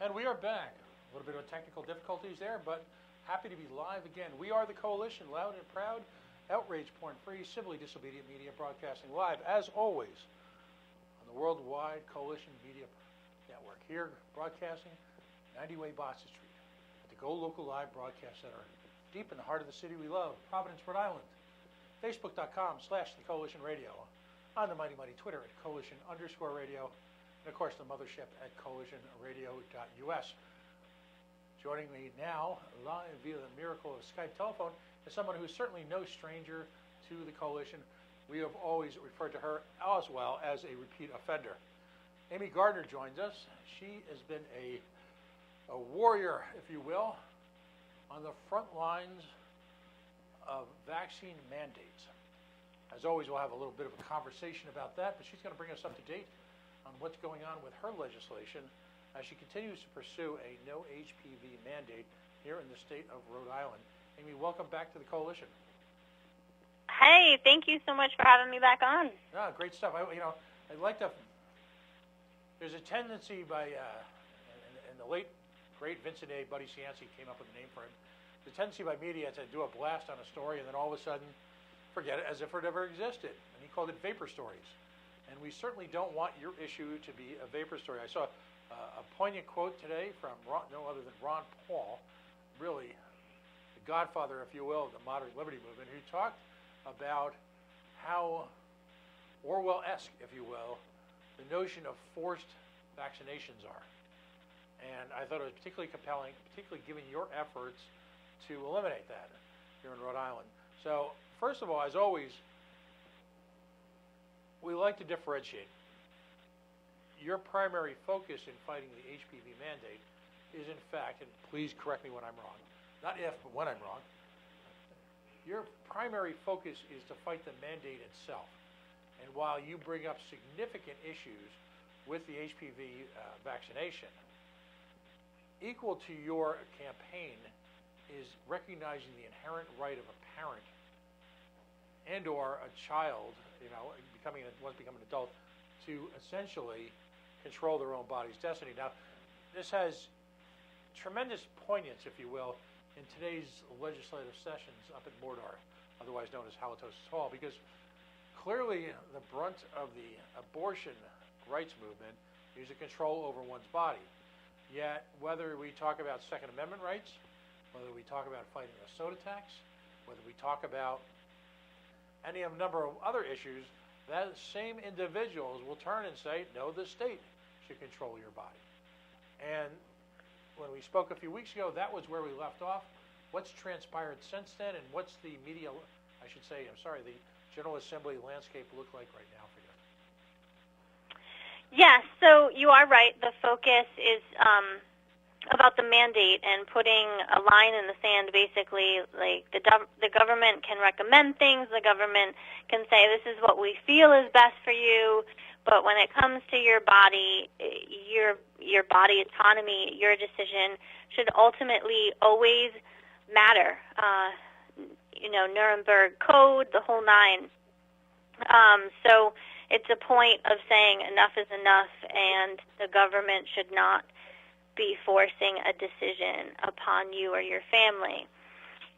And we are back. A little bit of technical difficulties there, but happy to be live again. We are the Coalition, loud and proud, outrage porn-free, civilly disobedient media broadcasting live, as always, on the worldwide Coalition Media Network. Here, broadcasting 90 Way Boston Street at the Go Local Live Broadcast Center, deep in the heart of the city we love, Providence, Rhode Island. Facebook.com/The Coalition Radio. On the mighty Twitter at Coalition_Radio. And of course, the mothership at coalitionradio.us. Joining me now, live via the miracle of Skype telephone, is someone who's certainly no stranger to the Coalition. We have always referred to her as well as a repeat offender. Aimee Gardiner joins us. She has been a warrior, if you will, on the front lines of vaccine mandates. As always, we'll have a little bit of a conversation about that, but she's going to bring us up to date on what's going on with her legislation as she continues to pursue a no HPV mandate here in the state of Rhode Island. Aimee, welcome back to the Coalition. Hey, thank you so much for having me back on. Yeah, great stuff. I'd like to. There's a tendency by, and the late great Vincent A. Buddy Cianci came up with a name for it. The tendency by media to do a blast on a story and then all of a sudden forget it as if it never existed. And he called it vapor stories. And we certainly don't want your issue to be a vapor story. I saw a poignant quote today from no other than Ron Paul, really the godfather, if you will, of the modern liberty movement, who talked about how Orwell-esque, if you will, the notion of forced vaccinations are. And I thought it was particularly compelling, particularly given your efforts to eliminate that here in Rhode Island. So, first of all, as always, we like to differentiate. Your primary focus in fighting the HPV mandate is, in fact, and please correct me when I'm wrong, not if, but when I'm wrong, your primary focus is to fight the mandate itself. And while you bring up significant issues with the HPV vaccination, equal to your campaign is recognizing the inherent right of a parent and or a child, once becoming an adult, to essentially control their own body's destiny. Now, this has tremendous poignance, if you will, in today's legislative sessions up at Mordor, otherwise known as Halitosis Hall, because clearly the brunt of the abortion rights movement is a control over one's body. Yet, whether we talk about Second Amendment rights, whether we talk about fighting the soda tax, whether we talk about any number of other issues, that same individuals will turn and say, no, the state should control your body. And when we spoke a few weeks ago, that was where we left off. What's transpired since then, and what's the media, the General Assembly landscape look like right now for you? Yes, so you are right. The focus is about the mandate and putting a line in the sand, basically. Like the government can recommend things, the government can say this is what we feel is best for you, but when it comes to your body, your body autonomy, your decision should ultimately always matter. Nuremberg Code, the whole nine. So it's a point of saying enough is enough, and the government should not be forcing a decision upon you or your family.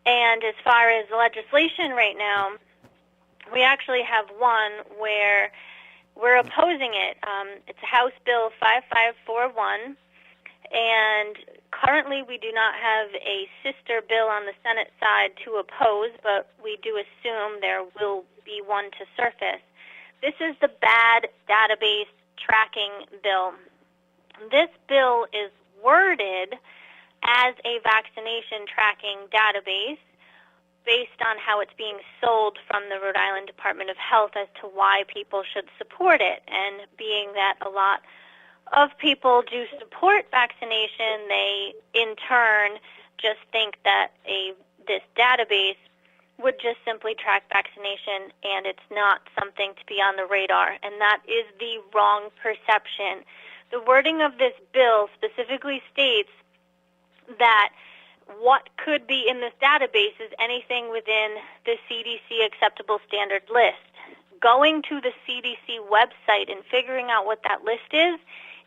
And as far as legislation right now, we actually have one where we're opposing it. It's House Bill 5541, and currently we do not have a sister bill on the Senate side to oppose, but we do assume there will be one to surface. This is the bad database tracking bill. This bill is worded as a vaccination tracking database based on how it's being sold from the Rhode Island Department of Health as to why people should support it. And being that a lot of people do support vaccination, they in turn just think that this database would just simply track vaccination, and it's not something to be on the radar, and that is the wrong perception. The wording of this bill specifically states that what could be in this database is anything within the CDC acceptable standard list. Going to the CDC website and figuring out what that list is,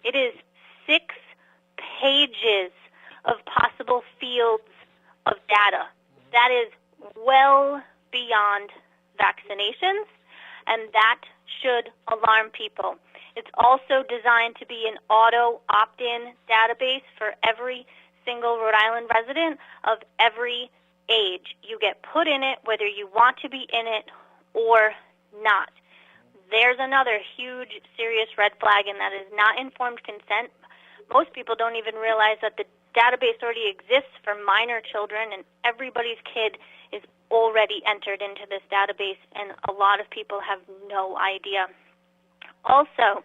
it is 6 pages of possible fields of data. That is well beyond vaccinations, and that should alarm people. It's also designed to be an auto opt-in database for every single Rhode Island resident of every age. You get put in it whether you want to be in it or not. There's another huge, serious red flag, and that is not informed consent. Most people don't even realize that the database already exists for minor children, and everybody's kid is already entered into this database, and a lot of people have no idea. Also,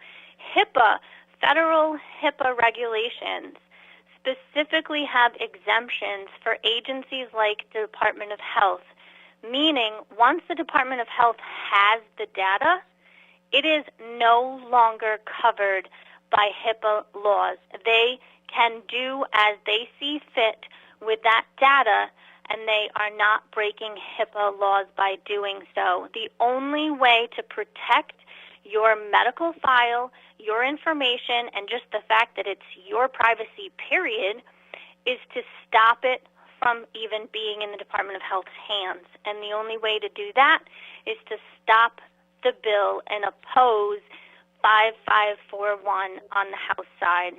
HIPAA, federal HIPAA regulations specifically have exemptions for agencies like the Department of Health, meaning once the Department of Health has the data, it is no longer covered by HIPAA laws. They can do as they see fit with that data, and they are not breaking HIPAA laws by doing so. The only way to protect your medical file, your information, and just the fact that it's your privacy, period, is to stop it from even being in the Department of Health's hands. And the only way to do that is to stop the bill and oppose 5541 on the House side.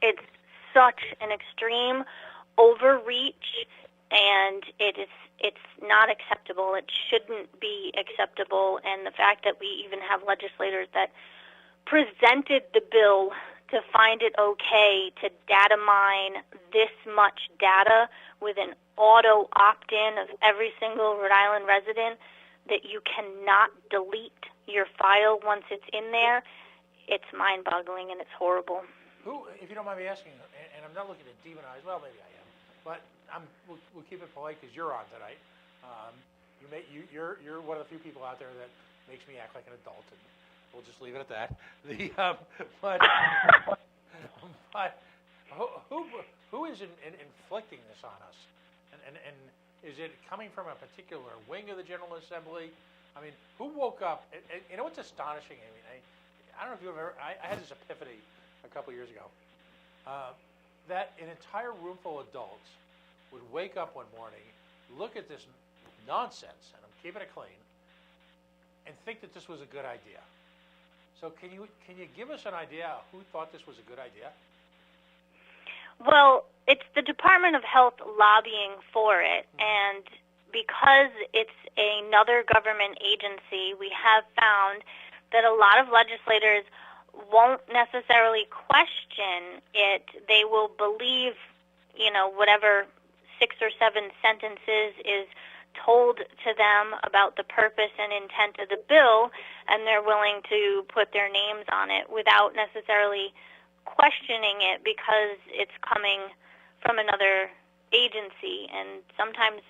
It's such an extreme overreach, and it's not acceptable. It shouldn't be acceptable. And the fact that we even have legislators that presented the bill to find it okay to data mine this much data with an auto opt-in of every single Rhode Island resident, that you cannot delete your file once it's in there, it's mind-boggling and it's horrible. Who, if you don't mind me asking, and I'm not looking to demonize, well, maybe I am, but we'll keep it polite because you're on tonight. You're one of the few people out there that makes me act like an adult, and we'll just leave it at that. But who is inflicting this on us? And is it coming from a particular wing of the General Assembly? I mean, who woke up? And you know what's astonishing? I mean, I don't know if you've ever. I had this epiphany a couple years ago that an entire room full of adults would wake up one morning, look at this nonsense, and I'm keeping it clean, and think that this was a good idea. So can you give us an idea who thought this was a good idea? Well, it's the Department of Health lobbying for it, and because it's another government agency, we have found that a lot of legislators won't necessarily question it. They will believe, whatever 6 or 7 sentences is told to them about the purpose and intent of the bill, and they're willing to put their names on it without necessarily questioning it because it's coming from another agency. And sometimes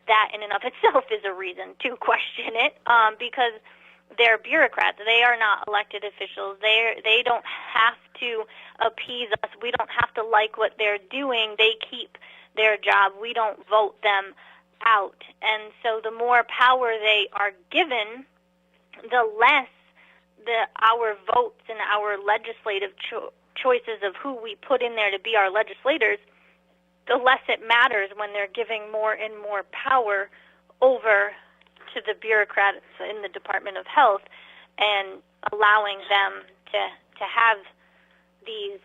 that in and of itself is a reason to question it, because they're bureaucrats. They are not elected officials. They don't have to appease us. We don't have to like what they're doing. They keep their job. We don't vote them out. And so the more power they are given, the less our votes and our legislative choices of who we put in there to be our legislators, the less it matters when they're giving more and more power over to the bureaucrats in the Department of Health and allowing them to have these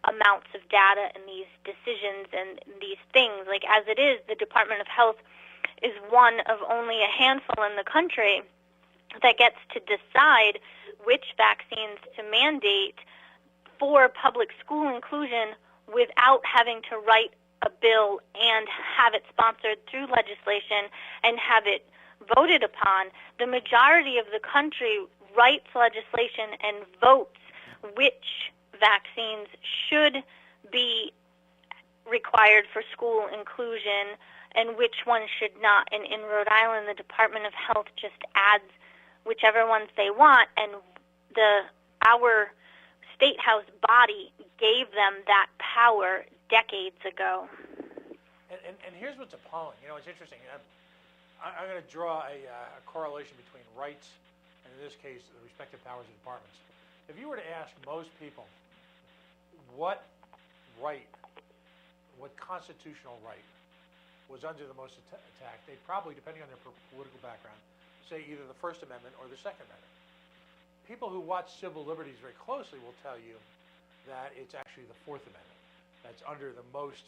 amounts of data and these decisions and these things. Like, as it is, the Department of Health is one of only a handful in the country that gets to decide which vaccines to mandate for public school inclusion without having to write a bill and have it sponsored through legislation and have it voted upon. The majority of the country writes legislation and votes which vaccines should be required for school inclusion and which ones should not. And in Rhode Island, the Department of Health just adds whichever ones they want, and our State House body gave them that power decades ago. And here's what's appalling. It's interesting. I'm going to draw a correlation between rights and, in this case, the respective powers of departments. If you were to ask most people what right, what constitutional right was under the most attack, they'd probably, depending on their political background, say either the First Amendment or the Second Amendment. People who watch civil liberties very closely will tell you that it's actually the Fourth Amendment that's under the most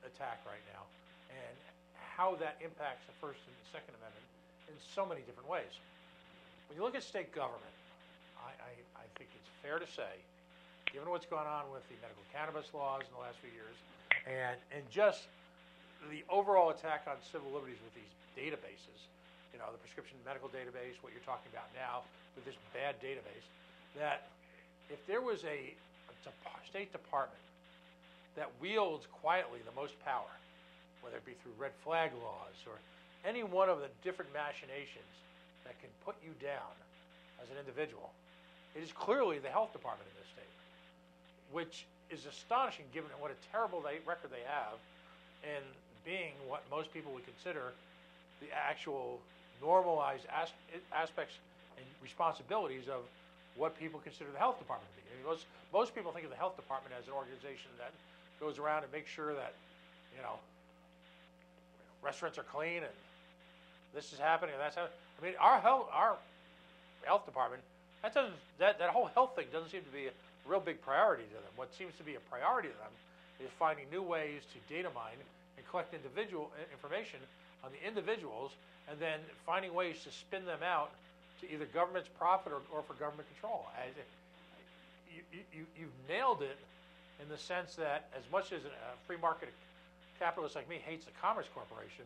attack right now, and how that impacts the First and the Second Amendment in so many different ways. When you look at state government, I think it's fair to say, given what's gone on with the medical cannabis laws in the last few years, and just the overall attack on civil liberties with these databases, you know, the prescription medical database, what you're talking about now with this bad database, that if there was a State Department that wields quietly the most power, whether it be through red flag laws or any one of the different machinations that can put you down as an individual, it is clearly the health department in this state, which is astonishing given what a terrible record they have in being what most people would consider the actual normalized aspects and responsibilities of what people consider the health department to be. I mean, most people think of the health department as an organization that goes around and makes sure that, you know, restaurants are clean and this is happening and that's happening. I mean, our health department, that whole health thing doesn't seem to be a real big priority to them. What seems to be a priority to them is finding new ways to data mine and collect individual information on the individuals, and then finding ways to spin them out to either government's profit or for government control. You've nailed it in the sense that as much as a free market capitalist like me hates the Commerce Corporation,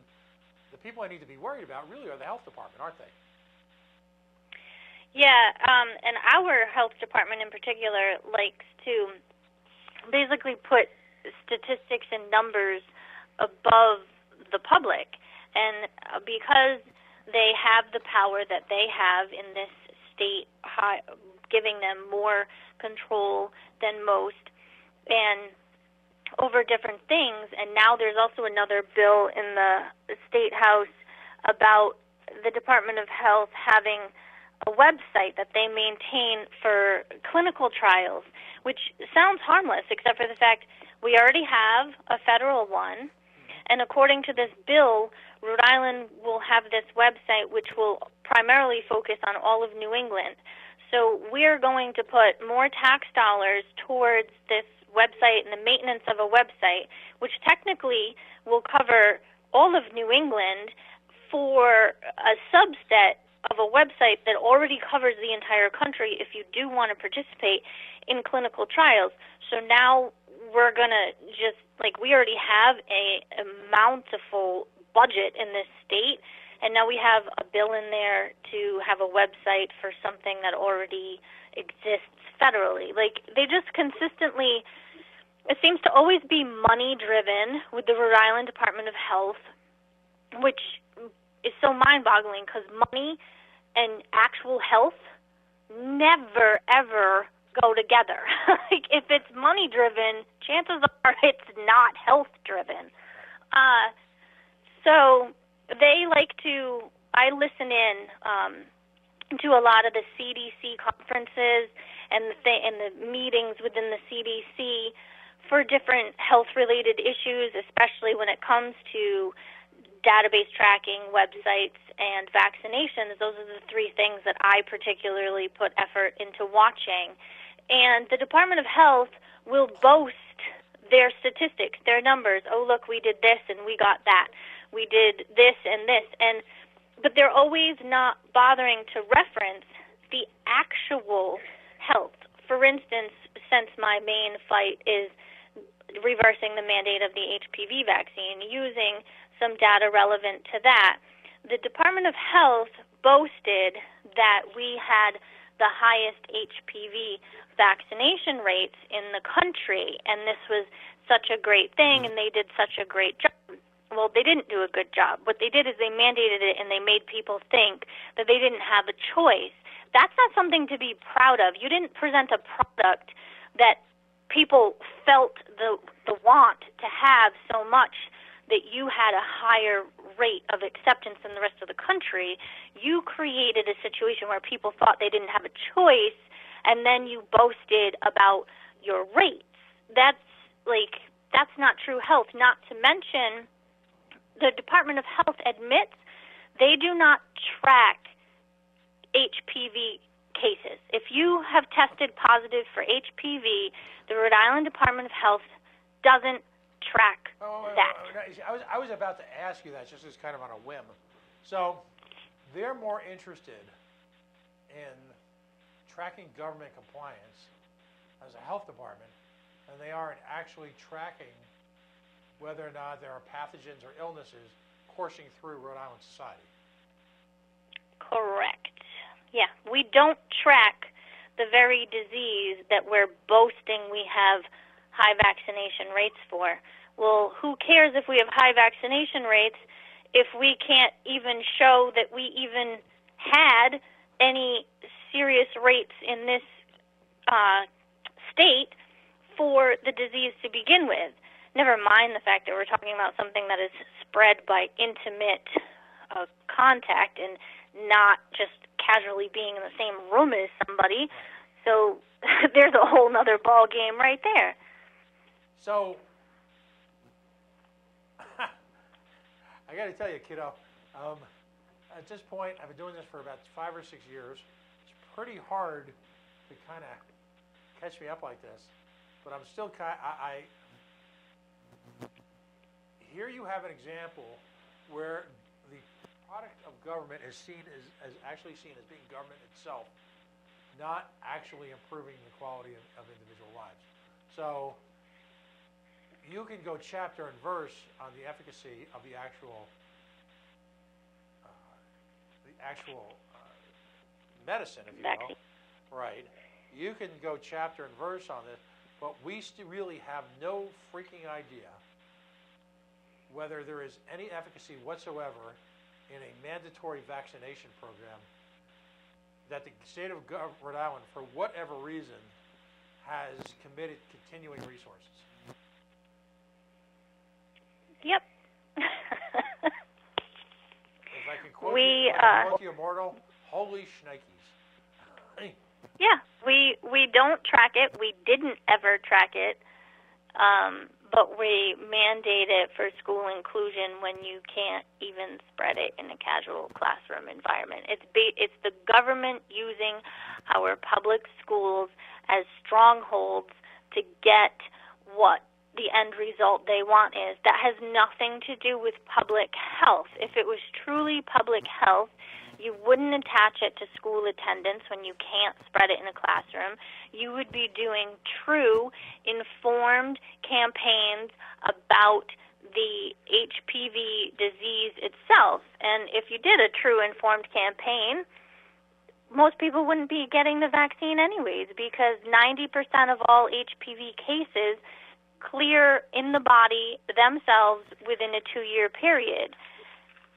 the people I need to be worried about really are the health department, aren't they? Yeah, and our health department in particular likes to basically put statistics and numbers above the public. And because they have the power that they have in this state, giving them more control than most, and over different things, and now there's also another bill in the State House about the Department of Health having a website that they maintain for clinical trials, which sounds harmless, except for the fact we already have a federal one, and according to this bill, Rhode Island will have this website which will primarily focus on all of New England. So we're going to put more tax dollars towards this website and the maintenance of a website, which technically will cover all of New England for a subset of a website that already covers the entire country if you do want to participate in clinical trials. So now we're going to just, like, we already have a bountiful budget in this state, and now we have a bill in there to have a website for something that already exists federally. Like, they just consistently, it seems to always be money-driven with the Rhode Island Department of Health, which is so mind-boggling because money and actual health never, ever go together. Like, if it's money-driven, chances are it's not health-driven. So they like to, I listen in to a lot of the CDC conferences and the meetings within the CDC for different health-related issues, especially when it comes to database tracking, websites, and vaccinations. Those are the three things that I particularly put effort into watching. And the Department of Health will boast their statistics, their numbers. Oh, look, we did this and we got that. We did this and this. But they're always not bothering to reference the actual health. For instance, since my main fight is reversing the mandate of the HPV vaccine, using some data relevant to that, the Department of Health boasted that we had the highest HPV vaccination rates in the country, and this was such a great thing, and they did such a great job. Well, they didn't do a good job. What they did is they mandated it, and they made people think that they didn't have a choice. That's not something to be proud of. You didn't present a product that people felt the want to have so much that you had a higher rate of acceptance than the rest of the country. You created a situation where people thought they didn't have a choice, and then you boasted about your rates. That's not true health. Not to mention, the Department of Health admits they do not track HPV cases. If you have tested positive for HPV, the Rhode Island Department of Health doesn't track that. I was about to ask you that just as kind of on a whim. So they're more interested in tracking government compliance as a health department than they are in actually tracking whether or not there are pathogens or illnesses coursing through Rhode Island society. Correct. Yeah, we don't track the very disease that we're boasting we have high vaccination rates for. Well, who cares if we have high vaccination rates if we can't even show that we even had any serious rates in this state for the disease to begin with? Never mind the fact that we're talking about something that is spread by intimate contact and not just casually being in the same room as somebody. So there's a whole nother ball game right there. So I got to tell you, kiddo, at this point, I've been doing this for about 5 or 6 years. It's pretty hard to kind of catch me up like this, but I'm still here you have an example where the product of government is seen as actually seen as being government itself, not actually improving the quality of individual lives. So you can go chapter and verse on the efficacy of the actual medicine, if you will. Right. You can go chapter and verse on this, but we really have no freaking idea whether there is any efficacy whatsoever in a mandatory vaccination program that the state of Rhode Island, for whatever reason, has committed continuing resources. Yep. If I can quote you, immortal, holy shnikes. Yeah, we don't track it. We didn't ever track it, but we mandate it for school inclusion when you can't even spread it in a casual classroom environment. It's the government using our public schools as strongholds to get what the end result they want is. That has nothing to do with public health. If it was truly public health, you wouldn't attach it to school attendance when you can't spread it in a classroom. You would be doing true, informed campaigns about the HPV disease itself. And if you did a true, informed campaign, most people wouldn't be getting the vaccine anyways, because 90% of all HPV cases clear in the body themselves within a 2-year period.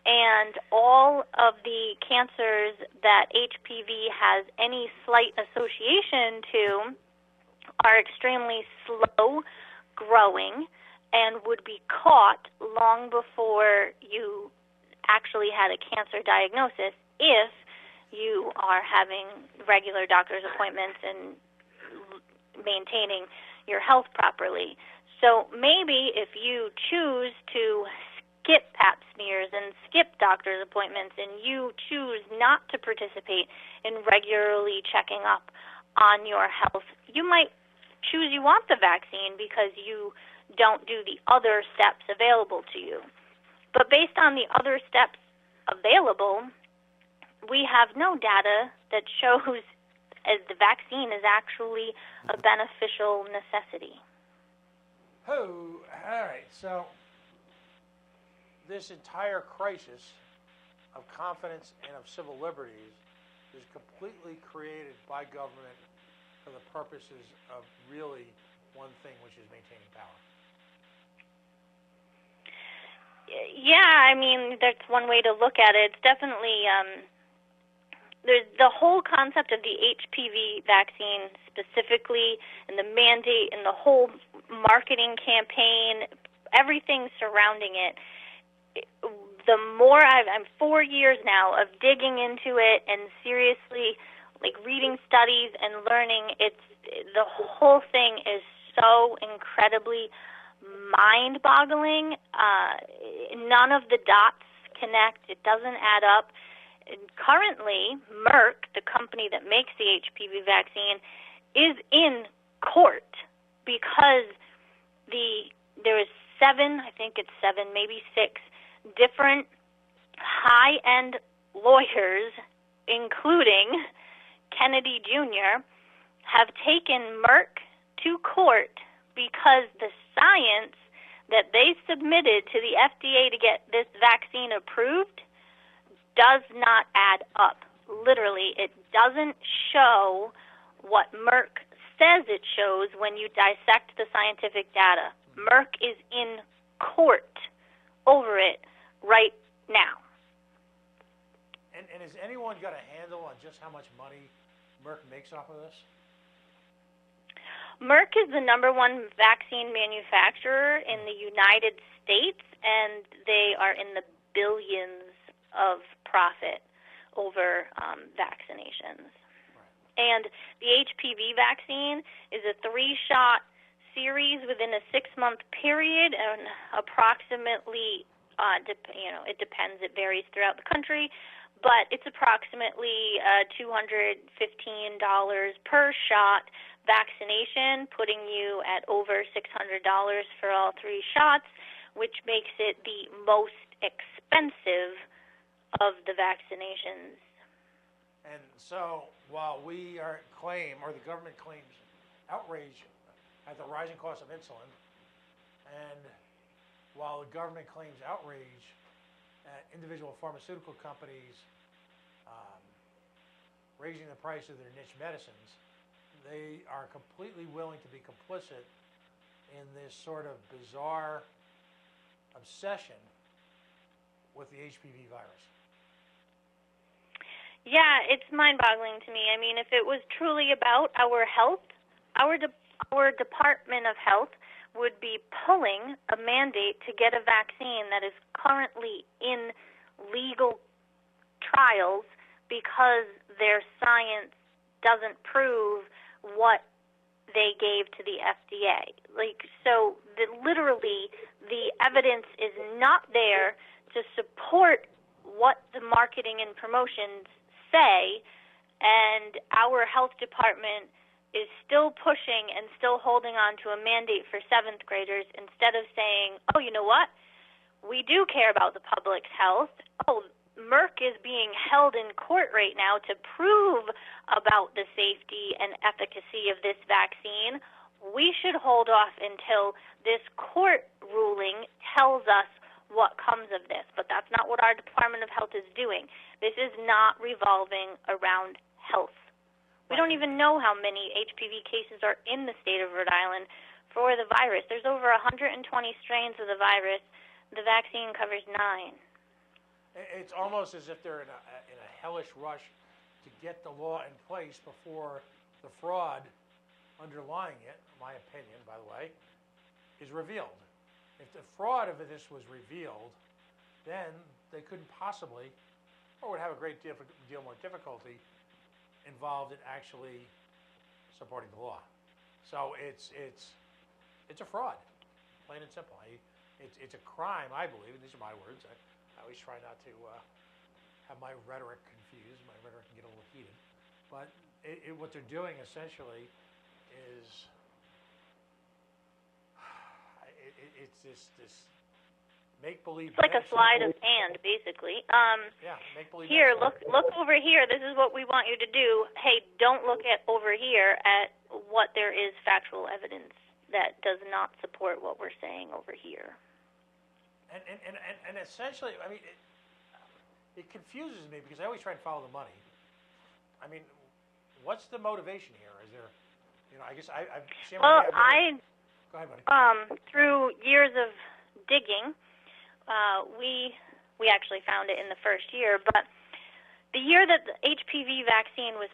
And all of the cancers that HPV has any slight association to are extremely slow growing and would be caught long before you actually had a cancer diagnosis if you are having regular doctor's appointments and maintaining your health properly. So maybe if you choose to skip pap smears and skip doctor's appointments and you choose not to participate in regularly checking up on your health, you might choose you want the vaccine because you don't do the other steps available to you. But based on the other steps available, we have no data that shows as the vaccine is actually a beneficial necessity. Oh, all right. So this entire crisis of confidence and of civil liberties is completely created by government for the purposes of really one thing, which is maintaining power. Yeah, I mean, that's one way to look at it. It's definitely there's the whole concept of the HPV vaccine specifically, and the mandate, and the whole marketing campaign, everything surrounding it. The more I'm 4 years now of digging into it and seriously like reading studies and learning, the whole thing is so incredibly mind-boggling. None of the dots connect. It doesn't add up. Currently, Merck, the company that makes the HPV vaccine, is in court because there is 7, I think it's 7, maybe 6 different high-end lawyers, including Kennedy Jr., have taken Merck to court because the science that they submitted to the FDA to get this vaccine approved does not add up. Literally, it doesn't show what Merck says it shows when you dissect the scientific data. Merck is in court over it right now. And has anyone got a handle on just how much money Merck makes off of this? Merck is the #1 vaccine manufacturer in the United States, and they are in the billions of profit over vaccinations. Right. And the HPV vaccine is a 3-shot series within a 6-month period, and approximately, it depends, it varies throughout the country, but it's approximately $215 per shot vaccination, putting you at over $600 for all 3 shots, which makes it the most expensive of the vaccinations. And so, while we or the government claims outrage at the rising cost of insulin, and while the government claims outrage at individual pharmaceutical companies raising the price of their niche medicines, they are completely willing to be complicit in this sort of bizarre obsession with the HPV virus. Yeah, it's mind-boggling to me. I mean, if it was truly about our health, our Department of Health would be pulling a mandate to get a vaccine that is currently in legal trials because their science doesn't prove what they gave to the FDA. So literally the evidence is not there to support what the marketing and promotions say, and our health department is still pushing and still holding on to a mandate for 7th graders instead of saying, oh, you know what? We do care about the public's health. Oh, Merck is being held in court right now to prove about the safety and efficacy of this vaccine. We should hold off until this court ruling tells us what comes of this. But that's not what our Department of Health is doing. This is not revolving around health. We don't even know how many HPV cases are in the state of Rhode Island for the virus. There's over 120 strains of the virus. The vaccine covers 9. It's almost as if they're in a hellish rush to get the law in place before the fraud underlying it, my opinion, by the way, is revealed. If the fraud of this was revealed, then they couldn't possibly, or would have a great deal more difficulty involved in actually supporting the law. So it's a fraud, plain and simple. It's a crime, I believe, and these are my words. I always try not to have my rhetoric confused. My rhetoric can get a little heated. But what they're doing essentially is it's this make-believe. It's like a sleight of hand, basically. Yeah, make-believe. Here, look over here. This is what we want you to do. Hey, don't look over here at what there is factual evidence that does not support what we're saying over here. And essentially, I mean, it confuses me because I always try and follow the money. I mean, what's the motivation here? Is there, I guess I've seen. Well, go ahead, buddy. Through years of digging, we actually found it in the first year, but the year that the HPV vaccine was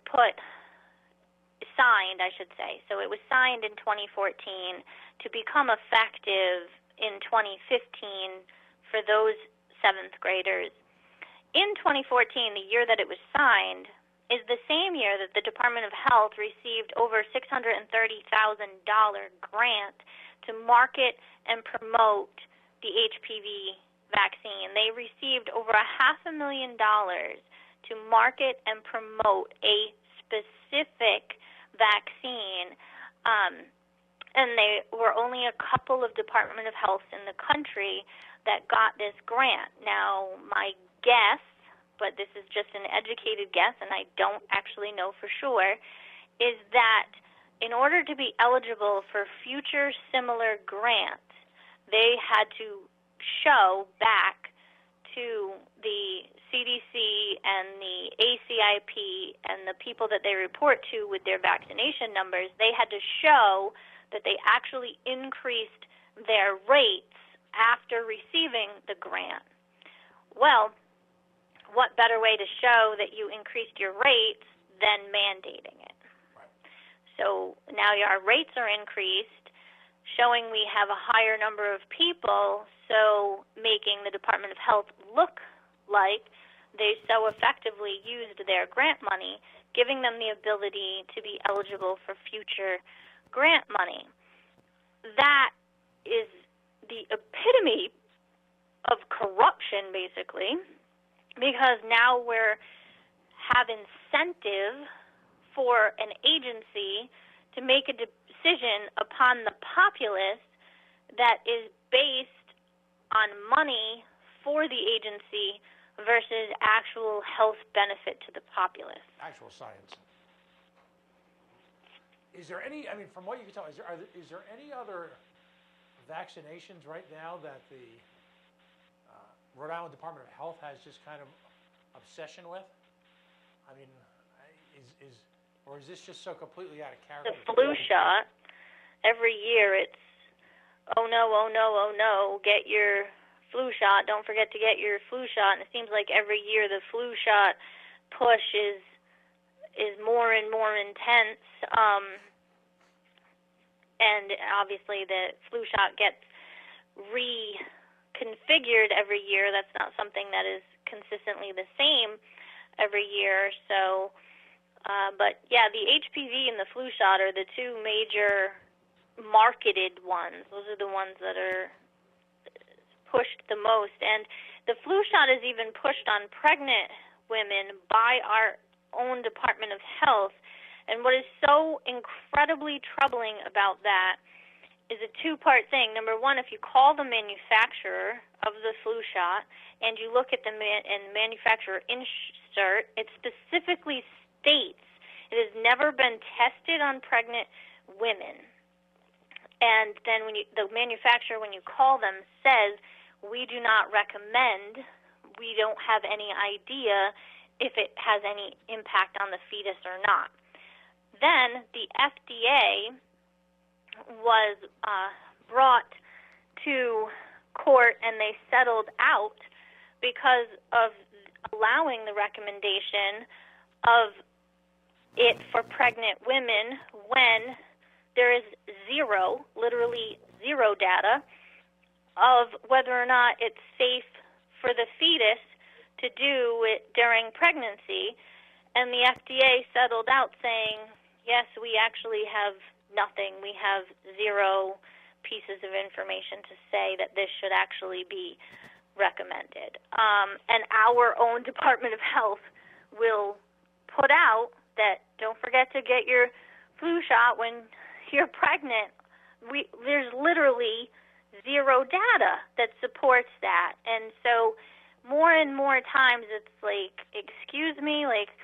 signed, I should say. So it was signed in 2014 to become effective in 2015 for those 7th graders. In 2014, the year that it was signed, is the same year that the Department of Health received over $630,000 grant to market and promote the HPV vaccine. They received over $500,000 to market and promote a specific vaccine, and they were only a couple of Department of Health in the country that got this grant. Now, my guess, but this is just an educated guess, and I don't actually know for sure, is that in order to be eligible for future similar grants, they had to show back to the CDC and the ACIP and the people that they report to with their vaccination numbers, they had to show that they actually increased their rates after receiving the grant. Well, what better way to show that you increased your rates than mandating it? Right. So now our rates are increased, showing we have a higher number of people, so making the Department of Health look like they so effectively used their grant money, giving them the ability to be eligible for future grant money. That is the epitome of corruption, basically, because now we're have incentive for an agency to make a decision upon the populace that is based on money for the agency versus actual health benefit to the populace. Actual science. Is there any, I mean, from what you can tell, is there any other vaccinations right now that the Rhode Island Department of Health has just kind of obsession with? I mean, or is this just so completely out of character? The flu shot, every year it's, oh no, oh no, oh no, get your flu shot, don't forget to get your flu shot, and it seems like every year the flu shot push is more and more intense, and obviously the flu shot gets reconfigured every year. That's not something that is consistently the same every year. So, but yeah, the HPV and the flu shot are the two major marketed ones. Those are the ones that are pushed the most. And the flu shot is even pushed on pregnant women by our own Department of Health. And what is so incredibly troubling about that is a two-part thing. Number one, if you call the manufacturer of the flu shot and you look at the manufacturer insert, it specifically states it has never been tested on pregnant women. And then the manufacturer, when you call them, says, we do not recommend, we don't have any idea if it has any impact on the fetus or not. Then the FDA was brought to court, and they settled out because of allowing the recommendation of it for pregnant women when there is zero, literally zero data of whether or not it's safe for the fetus to do it during pregnancy. And the FDA settled out saying, yes, we actually have nothing. We have zero pieces of information to say that this should actually be recommended. And our own Department of Health will put out that don't forget to get your flu shot when you're pregnant. There's literally zero data that supports that. And so more and more times it's like, excuse me, like,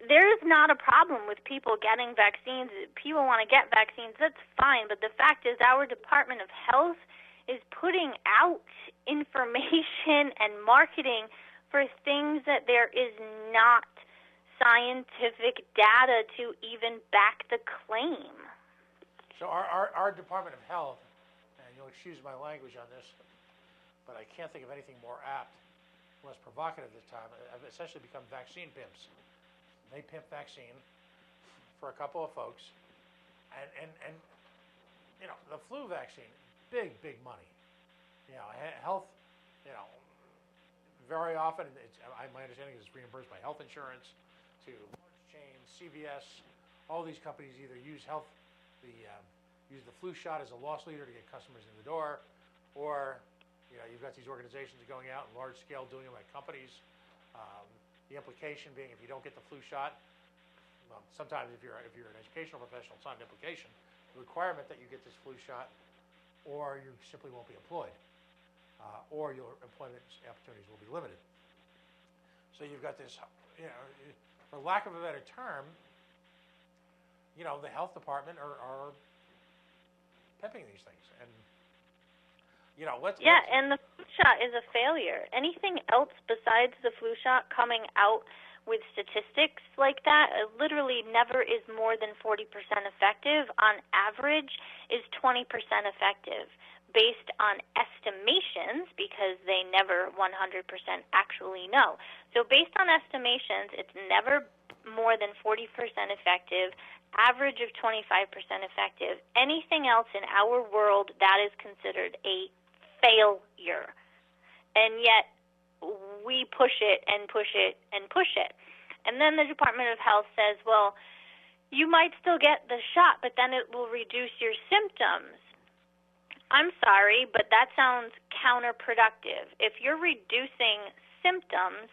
there's not a problem with people getting vaccines. People want to get vaccines, that's fine. But the fact is our Department of Health is putting out information and marketing for things that there is not scientific data to even back the claim. So our Department of Health, and you'll excuse my language on this, but I can't think of anything more apt, less provocative this time, have essentially become vaccine pimps. They pimp vaccine for a couple of folks, and you know, the flu vaccine, big money. You know, health, you know, very often my understanding is it's reimbursed by health insurance. to large chains, CVS, all these companies either use use the flu shot as a loss leader to get customers in the door, or you've got these organizations going out in large scale doing them at companies. The implication being, if you don't get the flu shot, well, sometimes if you're an educational professional, it's not an implication. The requirement that you get this flu shot, or you simply won't be employed, or your employment opportunities will be limited. So you've got this, for lack of a better term, the health department are pimping these things, and and the flu shot is a failure. Anything else besides the flu shot coming out with statistics like that literally never is more than 40% effective. On average, is 20% effective, based on estimations, because they never 100% actually know. So based on estimations, it's never more than 40% effective, average of 25% effective. Anything else in our world, that is considered a failure. And yet we push it and push it and push it. And then the Department of Health says, well, you might still get the shot, but then it will reduce your symptoms. I'm sorry, but that sounds counterproductive. If you're reducing symptoms,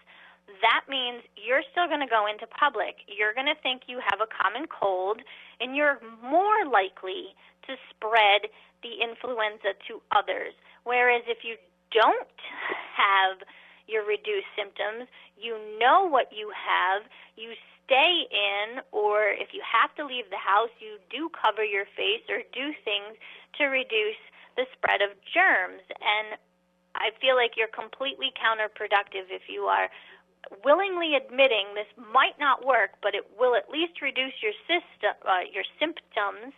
that means you're still going to go into public. You're going to think you have a common cold, and you're more likely to spread the influenza to others. Whereas if you don't have your reduced symptoms, you know what you have, you stay in, or if you have to leave the house, you do cover your face or do things to reduce the spread of germs. And I feel like you're completely counterproductive if you are willingly admitting this might not work, but it will at least reduce your symptoms.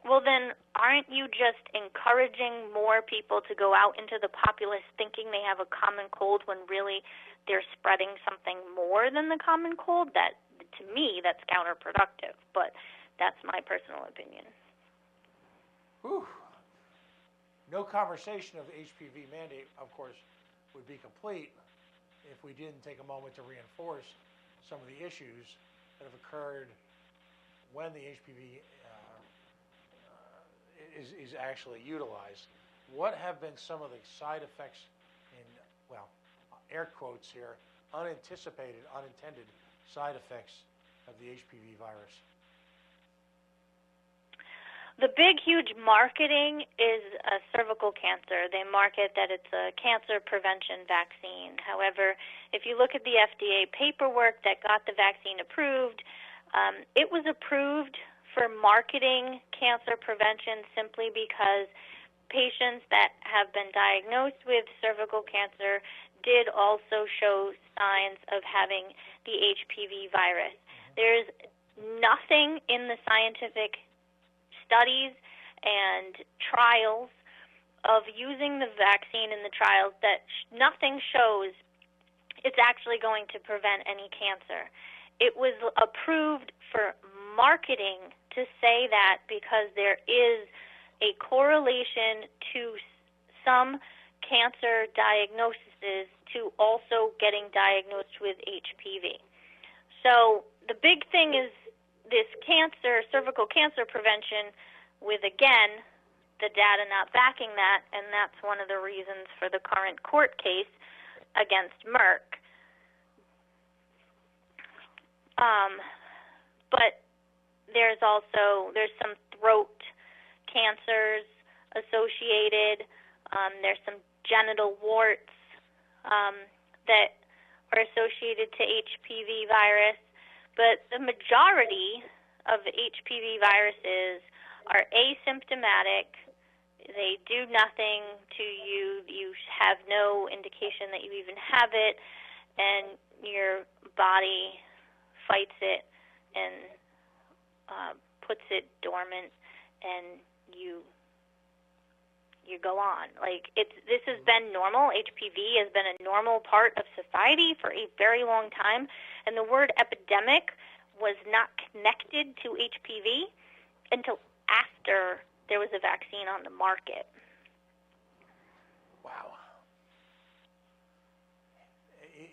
Well, then aren't you just encouraging more people to go out into the populace thinking they have a common cold when really they're spreading something more than the common cold? That, to me, that's counterproductive, but that's my personal opinion. Whew. No conversation of the HPV mandate, of course, would be complete if we didn't take a moment to reinforce some of the issues that have occurred when the HPV is actually utilized. What have been some of the side effects in, well, air quotes here, unanticipated, unintended side effects of the HPV virus? The big, huge marketing is cervical cancer. They market that it's a cancer prevention vaccine. However, if you look at the FDA paperwork that got the vaccine approved, it was approved for marketing cancer prevention simply because patients that have been diagnosed with cervical cancer did also show signs of having the HPV virus. There's nothing in the scientific studies and trials of using the vaccine in the trials that nothing shows it's actually going to prevent any cancer. It was approved for marketing to say that because there is a correlation to some cancer diagnoses to also getting diagnosed with HPV. So the big thing is this cancer, cervical cancer prevention, with, again, the data not backing that, and that's one of the reasons for the current court case against Merck. But there's some throat cancers associated. There's some genital warts that are associated to HPV virus. But the majority of the HPV viruses are asymptomatic. They do nothing to you. You have no indication that you even have it, and your body fights it and puts it dormant, and you go on. Like, this has been normal. HPV has been a normal part of society for a very long time, and the word epidemic was not connected to HPV until after there was a vaccine on the market. Wow.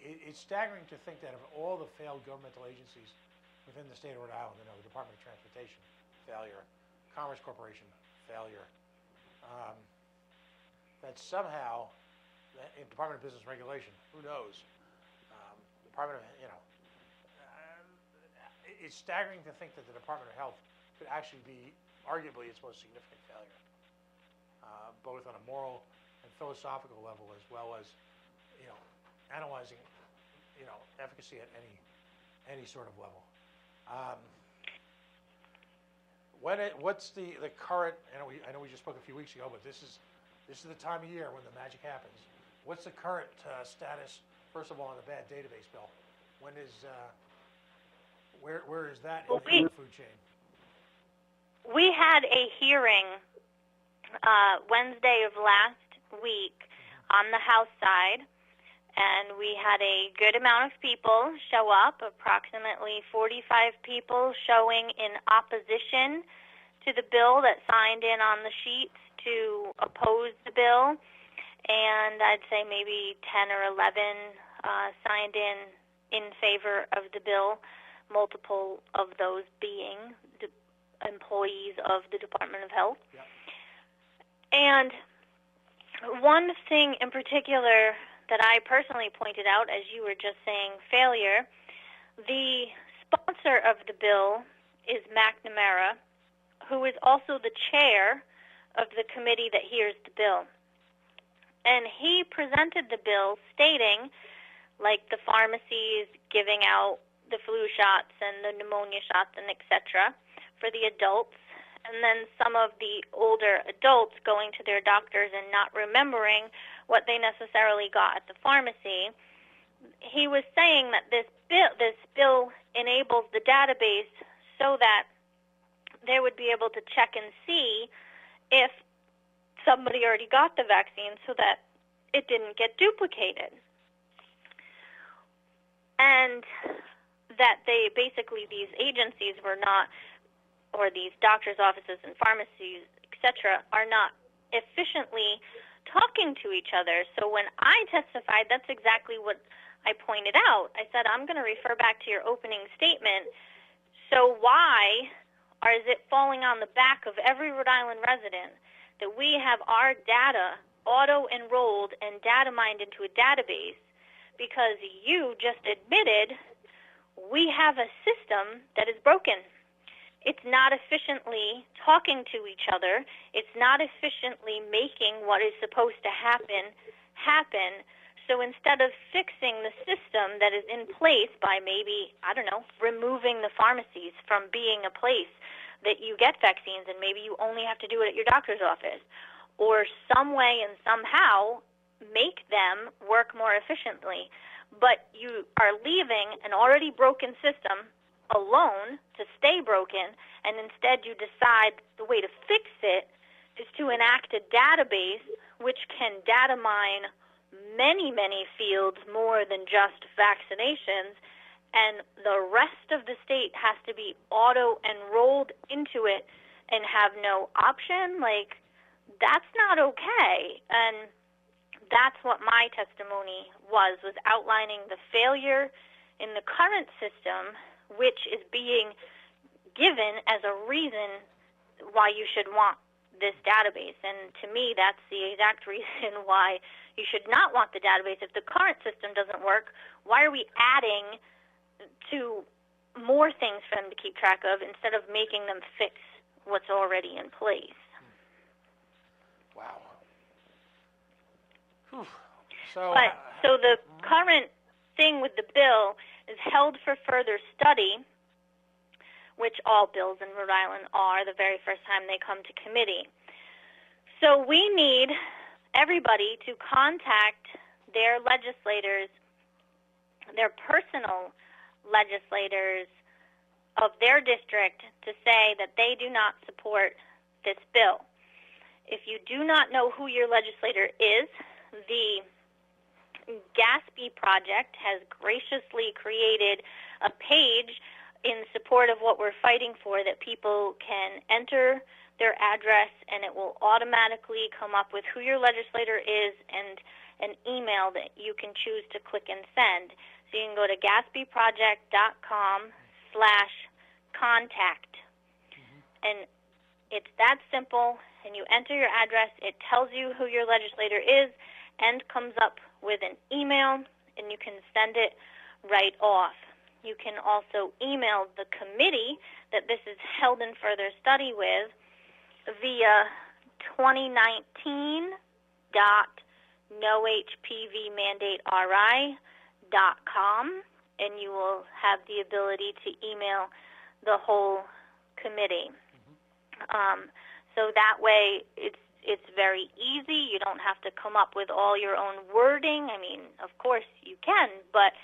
it's staggering to think that of all the failed governmental agencies within the state of Rhode Island, the Department of Transportation, failure, Commerce Corporation, failure, that somehow, in Department of Business Regulation, who knows, Department of, it's staggering to think that the Department of Health could actually be arguably its most significant failure, both on a moral and philosophical level, as well as, analyzing, efficacy at any sort of level. What's the current? I know we just spoke a few weeks ago, but this is the time of year when the magic happens. What's the current status? First of all, on the bad database bill, when is where is that in the food chain? We had a hearing Wednesday of last week on the House side, and we had a good amount of people show up, approximately 45 people showing in opposition to the bill that signed in on the sheets to oppose the bill, and I'd say maybe 10 or 11 signed in favor of the bill, multiple of those being employees of the Department of Health. Yep. And one thing in particular that I personally pointed out, as you were just saying, failure, the sponsor of the bill is McNamara, who is also the chair of the committee that hears the bill. And he presented the bill stating, like the pharmacies giving out the flu shots and the pneumonia shots and etc. for the adults, and then some of the older adults going to their doctors and not remembering what they necessarily got at the pharmacy. He was saying that this bill enables the database so that they would be able to check and see if somebody already got the vaccine so that it didn't get duplicated. And that they basically, these agencies were not, or these doctors' offices and pharmacies, etc., are not efficiently talking to each other. So when I testified, that's exactly what I pointed out. I said, I'm going to refer back to your opening statement. So why is it falling on the back of every Rhode Island resident that we have our data auto-enrolled and data mined into a database because you just admitted we have a system that is broken. It's not efficiently talking to each other. It's not efficiently making what is supposed to happen. So instead of fixing the system that is in place by maybe, removing the pharmacies from being a place that you get vaccines and maybe you only have to do it at your doctor's office, or some way and somehow make them work more efficiently, but you are leaving an already broken system alone to stay broken, and instead you decide the way to fix it is to enact a database which can data mine many, many fields more than just vaccinations, and the rest of the state has to be auto-enrolled into it and have no option. Like, that's not okay. And that's what my testimony was outlining the failure in the current system, which is being given as a reason why you should want this database. And to me, that's the exact reason why you should not want the database. If the current system doesn't work, why are we adding to more things for them to keep track of instead of making them fix what's already in place? Wow. Whew. So the current thing with the bill is held for further study, which all bills in Rhode Island are the very first time they come to committee. So we need everybody to contact their legislators, their personal legislators of their district, to say that they do not support this bill. If you do not know who your legislator is, the Gatsby Project has graciously created a page in support of what we're fighting for, that people can enter their address and it will automatically come up with who your legislator is, and an email that you can choose to click and send. So you can go to gatsbyproject.com/contact. And it's that simple, and you enter your address. It tells you who your legislator is and comes up with an email, and you can send it right off. You can also email the committee that this is held in further study with via 2019.nohpvmandateri.com, and you will have the ability to email the whole committee. So that way it's very easy. You don't have to come up with all your own wording. I mean, of course you can, but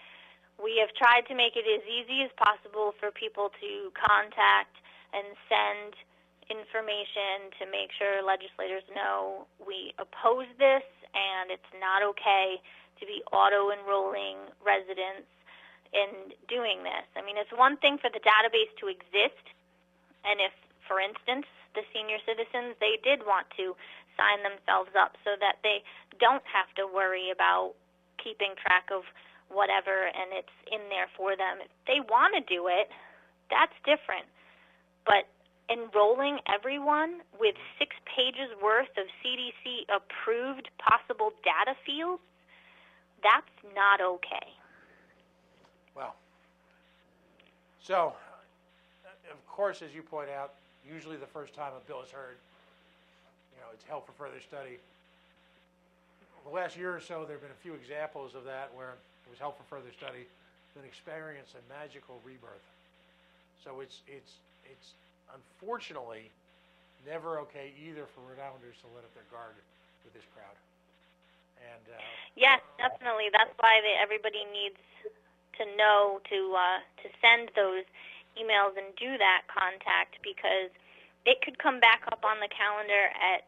we have tried to make it as easy as possible for people to contact and send information to make sure legislators know we oppose this, and it's not okay to be auto-enrolling residents in doing this. I mean, it's one thing for the database to exist, and if, for instance, the senior citizens, they did want to sign themselves up so that they don't have to worry about keeping track of whatever, and it's in there for them. If they want to do it, that's different. But enrolling everyone with 6 pages worth of CDC-approved possible data fields, that's not okay. Well, so, of course, as you point out, usually the first time a bill is heard, it's held for further study. The last year or so, there have been a few examples of that where it was held for further study, then experienced a magical rebirth. So it's unfortunately never okay either for Rhode Islanders to let up their guard with this crowd. And yes, definitely. That's why everybody needs to know to send those emails and do that contact, because it could come back up on the calendar at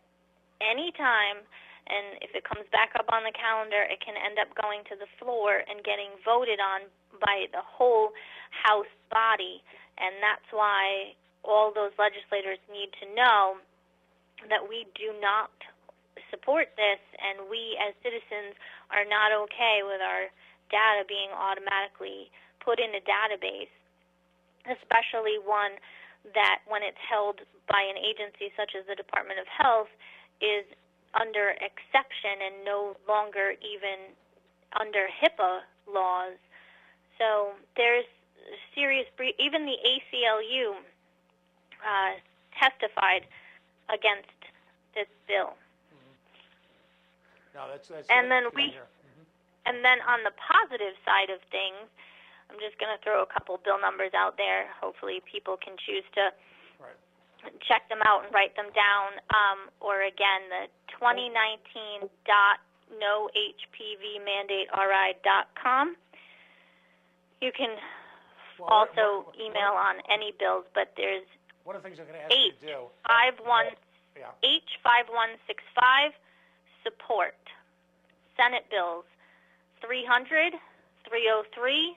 any time, and if it comes back up on the calendar, it can end up going to the floor and getting voted on by the whole House body, and that's why all those legislators need to know that we do not support this, and we as citizens are not okay with our data being automatically put in a database, especially one that, when it's held by an agency such as the Department of Health, is under exception and no longer even under HIPAA laws. So there's serious, even the ACLU testified against this bill. No, that's and then and then on the positive side of things, I'm just going to throw a couple bill numbers out there. Hopefully people can choose to check them out and write them down. Or again, the 2019.nohpvmandateri.com. You can also email on any bills, but there's one of the things I'm going to ask you to do. H5165 support. Senate bills 300, 303,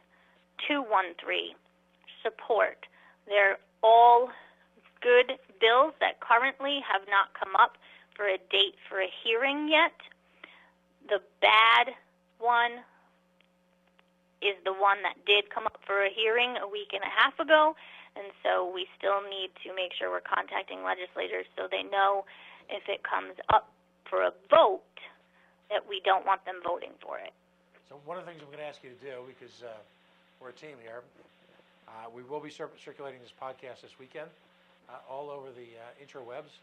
213. Support. They're all good bills that currently have not come up for a date for a hearing yet. The bad one is the one that did come up for a hearing a week and a half ago, and so we still need to make sure we're contacting legislators so they know if it comes up for a vote that we don't want them voting for it. So one of the things I'm going to ask you to do, because we're a team here, we will be circulating this podcast this weekend all over the interwebs,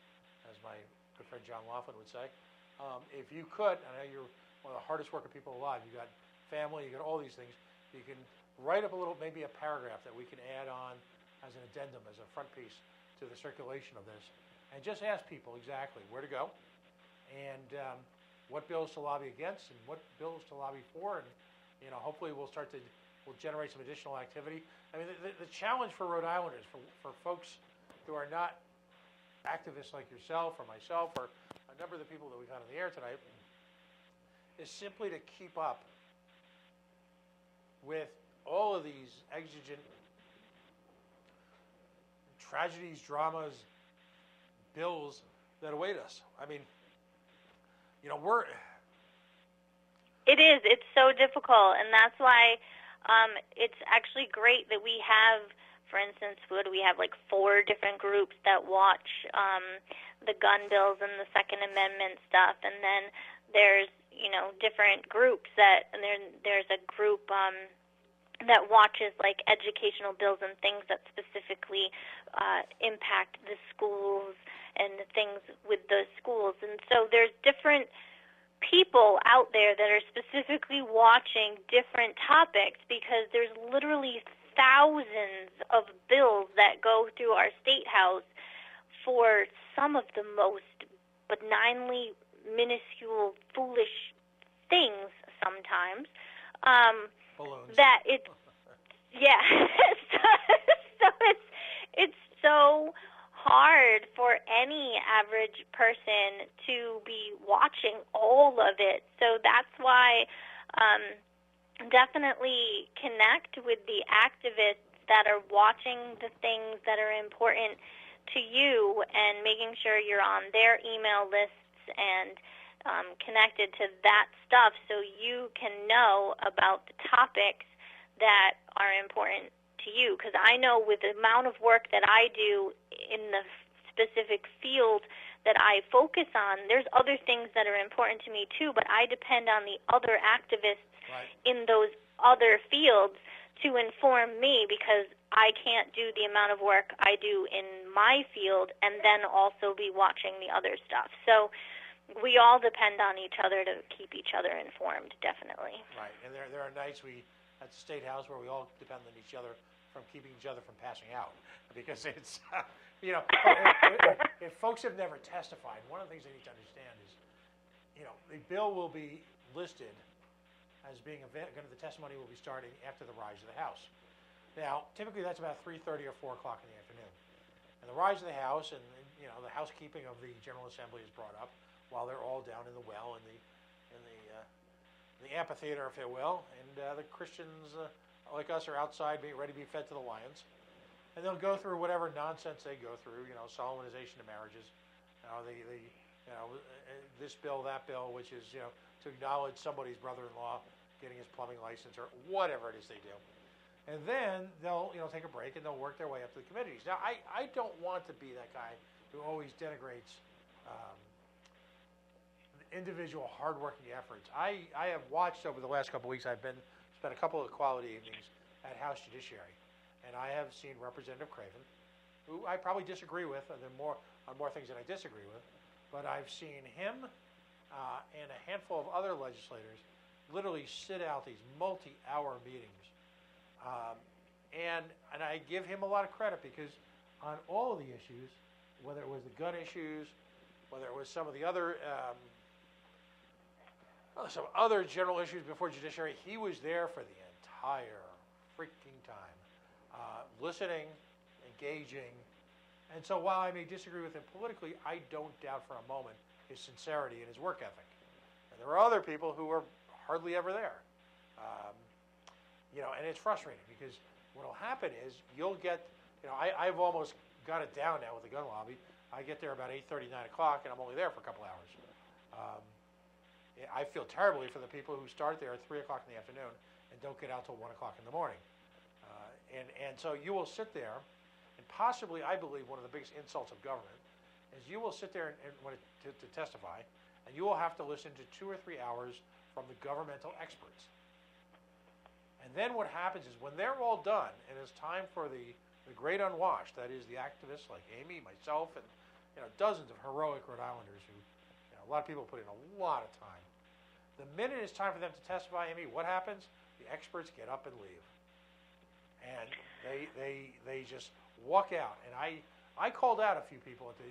as my good friend John Laughlin would say. If you could, I know you're one of the hardest working people alive, you got family, you got all these things, you can write up maybe a paragraph that we can add on as an addendum, as a front piece to the circulation of this, and just ask people exactly where to go, and what bills to lobby against, and what bills to lobby for, and hopefully we'll generate some additional activity. I mean, the challenge for Rhode Islanders, for folks who are not activists like yourself or myself or a number of the people that we've had on the air tonight, is simply to keep up with all of these exigent tragedies, dramas, bills that await us. I mean, It is. It's so difficult, and that's why it's actually great that we have, for instance, what do we have, like 4 different groups that watch the gun bills and the Second Amendment stuff, and then there's, different groups and there's a group that watches like educational bills and things that specifically impact the schools and the things with the schools. And so there's different people out there that are specifically watching different topics, because there's literally thousands of bills that go through our state house for some of the most benignly minuscule, foolish things sometimes. Balloons. That it's, yeah. So it's so hard for any average person to be watching all of it. So that's why definitely connect with the activists that are watching the things that are important to you, and making sure you're on their email lists and connected to that stuff, so you can know about the topics that are important to you. Because I know with the amount of work that I do in the specific field that I focus on, there's other things that are important to me too, but I depend on the other activists in those other fields to inform me, because I can't do the amount of work I do in my field and then also be watching the other stuff. So we all depend on each other to keep each other informed, definitely. Right, and there are nights at the State House where we all depend on each other from keeping each other from passing out, because it's, if folks have never testified, one of the things they need to understand is, the bill will be listed as being the testimony will be starting after the rise of the House. Now, typically that's about 3:30 or 4 o'clock in the afternoon. And the rise of the House and, the housekeeping of the General Assembly is brought up while they're all down in the well in the amphitheater, if you will, and the Christians like us are outside being ready to be fed to the lions. And they'll go through whatever nonsense they go through, solemnization of marriages, this bill, that bill, which is, to acknowledge somebody's brother-in-law getting his plumbing license or whatever it is they do. And then they'll, take a break and they'll work their way up to the committees. Now, I don't want to be that guy who always denigrates individual hardworking efforts. I have watched over the last couple of weeks. I've spent a couple of quality evenings at House Judiciary, and I have seen Representative Craven, who I probably disagree with, and on more things than I disagree with, but I've seen him and a handful of other legislators literally sit out these multi-hour meetings, and I give him a lot of credit, because on all of the issues, whether it was the gun issues, whether it was some of the other some other general issues before Judiciary, he was there for the entire freaking time, listening, engaging. And so while I may disagree with him politically, I don't doubt for a moment his sincerity and his work ethic. And there are other people who are hardly ever there. And it's frustrating, because what will happen is you'll get, I've almost got it down now with the gun lobby. I get there about 8:30, 9 o'clock, and I'm only there for a couple hours. I feel terribly for the people who start there at 3 o'clock in the afternoon and don't get out till 1 o'clock in the morning. And so you will sit there, and possibly, I believe, one of the biggest insults of government is you will sit there to testify, and you will have to listen to 2 or 3 hours from the governmental experts. And then what happens is, when they're all done, and it's time for the great unwashed, that is the activists like Aimee, myself, and dozens of heroic Rhode Islanders who, a lot of people put in a lot of time. The minute it's time for them to testify, Aimee, what happens? The experts get up and leave, and they just walk out. And I called out a few people at the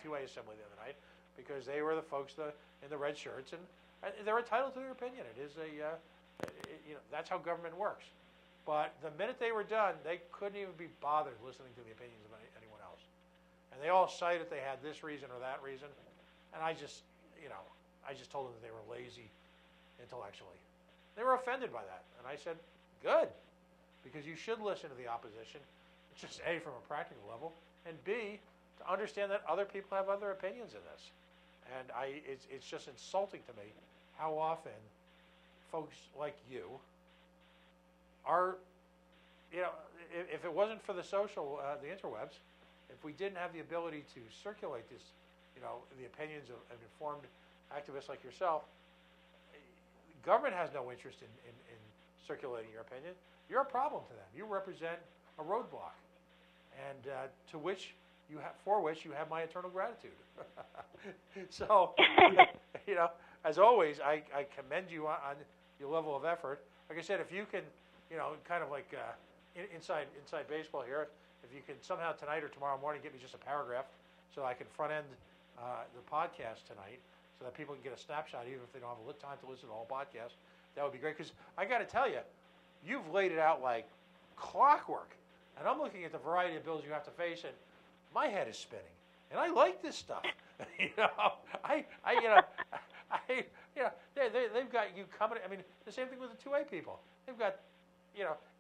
2A assembly the other night, because they were the folks in the red shirts, and they're entitled to their opinion. It is that's how government works. But the minute they were done, they couldn't even be bothered listening to the opinions of anyone else. And they all cited they had this reason or that reason, and I just told them that they were lazy intellectually. They were offended by that, and I said, good, because you should listen to the opposition, just A, from a practical level, and B, to understand that other people have other opinions in this. And it's just insulting to me how often folks like you are, if it wasn't for the the interwebs, if we didn't have the ability to circulate this, the opinions of informed activists like yourself, government has no interest in circulating your opinion. You're a problem to them. You represent a roadblock, and for which you have my eternal gratitude. So, as always, I commend you on your level of effort. Like I said, if you can, kind of like inside baseball here, if you can somehow tonight or tomorrow morning get me just a paragraph so I can front end the podcast tonight so that people can get a snapshot even if they don't have time to listen to the whole podcast, that would be great. Because I got to tell you, you've laid it out like clockwork. And I'm looking at the variety of bills you have to face, and my head is spinning. And I like this stuff. They've got you coming. I mean, the same thing with the 2A people. They've got,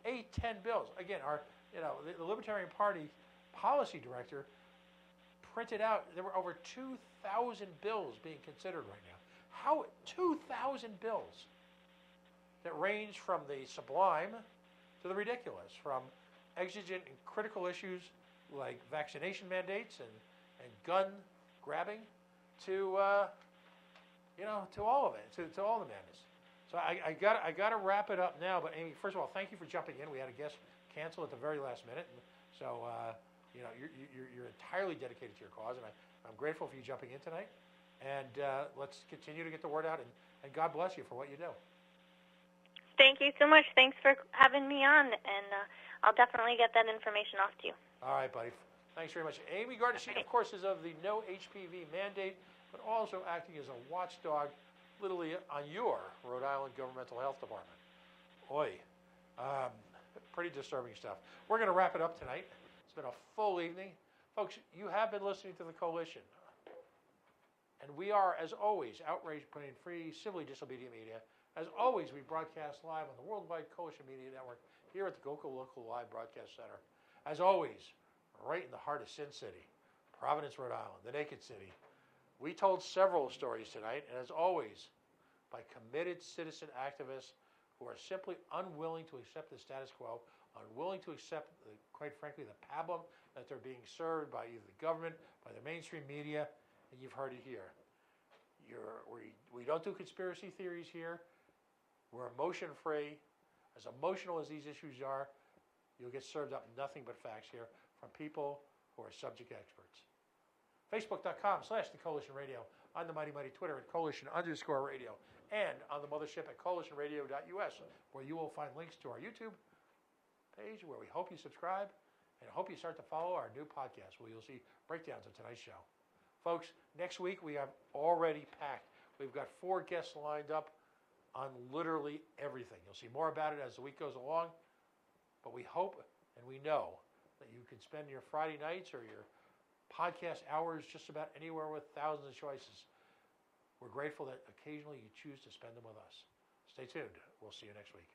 8, 10 bills. Again, the Libertarian Party policy director printed out, there were over 2,000 bills being considered right now. How 2,000 bills that range from the sublime to the ridiculous, from exigent and critical issues like vaccination mandates and gun grabbing to to all of it, to all the madness. So I got to wrap it up now. But Aimee, first of all, thank you for jumping in. We had a guest cancel at the very last minute, and so you're entirely dedicated to your cause, and I'm grateful for you jumping in tonight. And let's continue to get the word out, and God bless you for what you do. Thank you so much. Thanks for having me on, and I'll definitely get that information off to you. All right, buddy. Thanks very much. Aimee Gardiner, she, of course, is of the no HPV mandate, but also acting as a watchdog, literally, on your Rhode Island Governmental Health Department. Oy. Pretty disturbing stuff. We're going to wrap it up tonight. It's been a full evening. Folks, you have been listening to The Coalition. And we are, as always, outraged, putting free, civilly disobedient media. As always, we broadcast live on the Worldwide Coalition Media Network here at the GoCo Local Live Broadcast Center. As always, right in the heart of Sin City, Providence, Rhode Island, the Naked City. We told several stories tonight, and as always, by committed citizen activists who are simply unwilling to accept the status quo, unwilling to accept, quite frankly, the pablum that they're being served by either the government, by the mainstream media, and you've heard it here. We don't do conspiracy theories here. We're emotion-free. As emotional as these issues are, you'll get served up nothing but facts here from people who are subject experts. Facebook.com/The Coalition Radio, on the mighty Twitter at Coalition_radio, and on the mothership at coalitionradio.us, where you will find links to our YouTube page, where we hope you subscribe, and I hope you start to follow our new podcast, where you'll see breakdowns of tonight's show. Folks, next week we have already packed. We've got 4 guests lined up on literally everything. You'll see more about it as the week goes along, but we hope and we know that you can spend your Friday nights or your podcast hours just about anywhere with thousands of choices. We're grateful that occasionally you choose to spend them with us. Stay tuned. We'll see you next week.